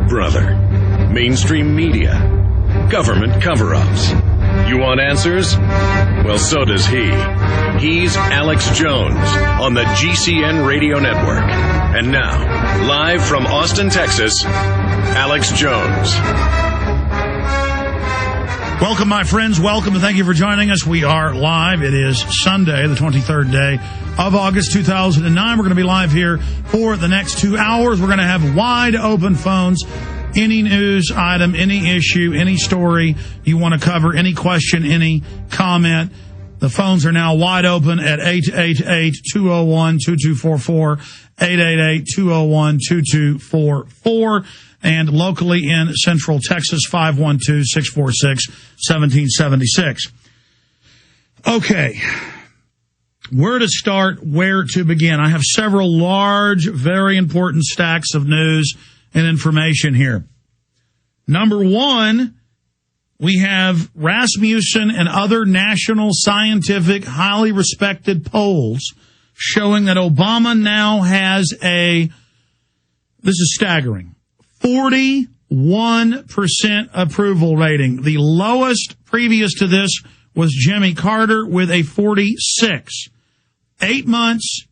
brother? Mainstream media? Government cover-ups? You want answers? Well, so does he. He's Alex Jones on the GCN Radio Network. And now, live from Austin, Texas, Alex Jones. Welcome, my friends. Welcome, and thank you for joining us. We are live. It is Sunday, the 23rd day of August 2009. We're going to be live here for the next 2 hours. We're going to have wide open phones. Any news item, any issue, any story you want to cover, any question, any comment, the phones are now wide open at 888-201-2244, 888-201-2244, and locally in Central Texas, 512-646-1776. Okay, where to start, where to begin? I have several large, very important stacks of news and information here. Number one, we have Rasmussen and other national scientific, highly respected polls showing that Obama now has this is staggering, 41% approval rating. The lowest previous to this was Jimmy Carter with a 46. 8 months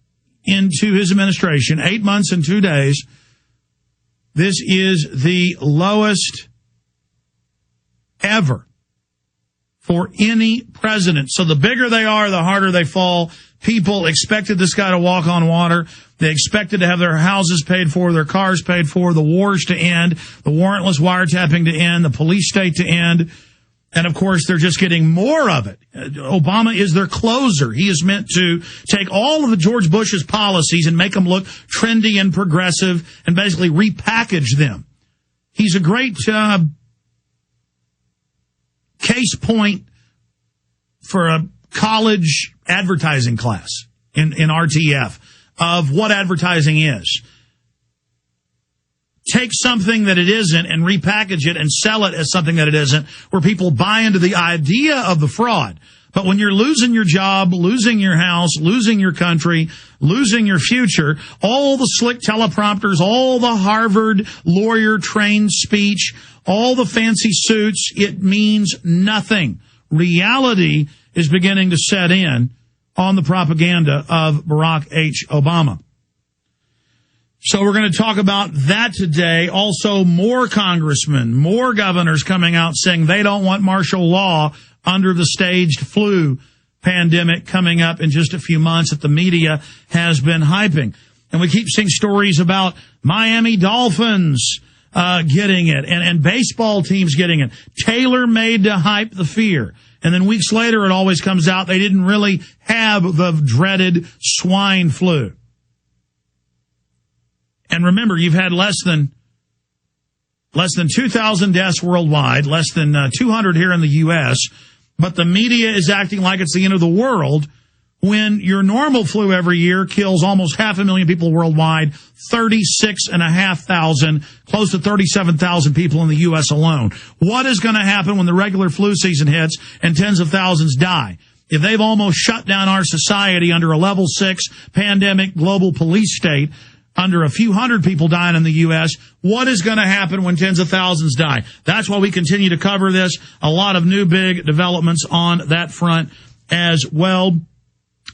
into his administration, 8 months and 2 days, this is the lowest ever for any president. So the bigger they are, the harder they fall. People expected this guy to walk on water. They expected to have their houses paid for, their cars paid for, the wars to end, the warrantless wiretapping to end, the police state to end. And, of course, they're just getting more of it. Obama is their closer. He is meant to take all of the George Bush's policies and make them look trendy and progressive and basically repackage them. He's a great case point for a college advertising class in RTF of what advertising is. Take something that it isn't and repackage it and sell it as something that it isn't, where people buy into the idea of the fraud. But when you're losing your job, losing your house, losing your country, losing your future, all the slick teleprompters, all the Harvard lawyer-trained speech, all the fancy suits, it means nothing. Reality is beginning to set in on the propaganda of Barack H. Obama. So we're going to talk about that today. Also, more congressmen, more governors coming out saying they don't want martial law under the staged flu pandemic coming up in just a few months that the media has been hyping. And we keep seeing stories about Miami Dolphins getting it and baseball teams getting it, tailor-made to hype the fear. And then weeks later, it always comes out they didn't really have the dreaded swine flu. And remember, you've had less than 2,000 deaths worldwide, less than 200 here in the U.S., but the media is acting like it's the end of the world when your normal flu every year kills almost 500,000 people worldwide, 36,500, close to 37,000 people in the U.S. alone. What is going to happen when the regular flu season hits and tens of thousands die? If they've almost shut down our society under a level 6 pandemic global police state, under a few hundred people dying in the U.S., what is going to happen when tens of thousands die? That's why we continue to cover this. A lot of new big developments on that front as well.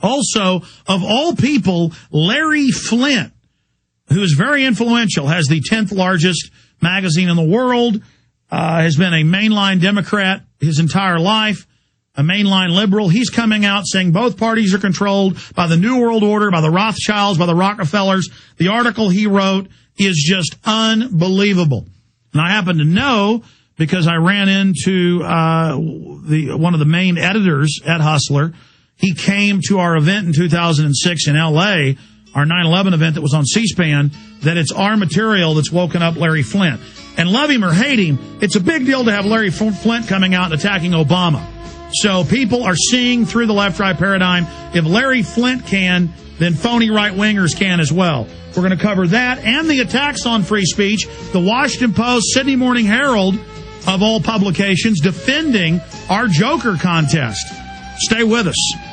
Also, of all people, Larry Flynt, who is very influential, has the 10th largest magazine in the world, has been a mainline Democrat his entire life, a mainline liberal. He's coming out saying both parties are controlled by the New World Order, by the Rothschilds, by the Rockefellers. The article he wrote is just unbelievable. And I happen to know because I ran into one of the main editors at Hustler. He came to our event in 2006 in L.A., our 9/11 event that was on C-SPAN, that it's our material that's woken up Larry Flynt. And love him or hate him, it's a big deal to have Larry Flynt coming out and attacking Obama. So people are seeing through the left-right paradigm. If Larry Flynt can, then phony right-wingers can as well. We're going to cover that and the attacks on free speech. The Washington Post, Sydney Morning Herald, of all publications, defending our Joker contest. Stay with us.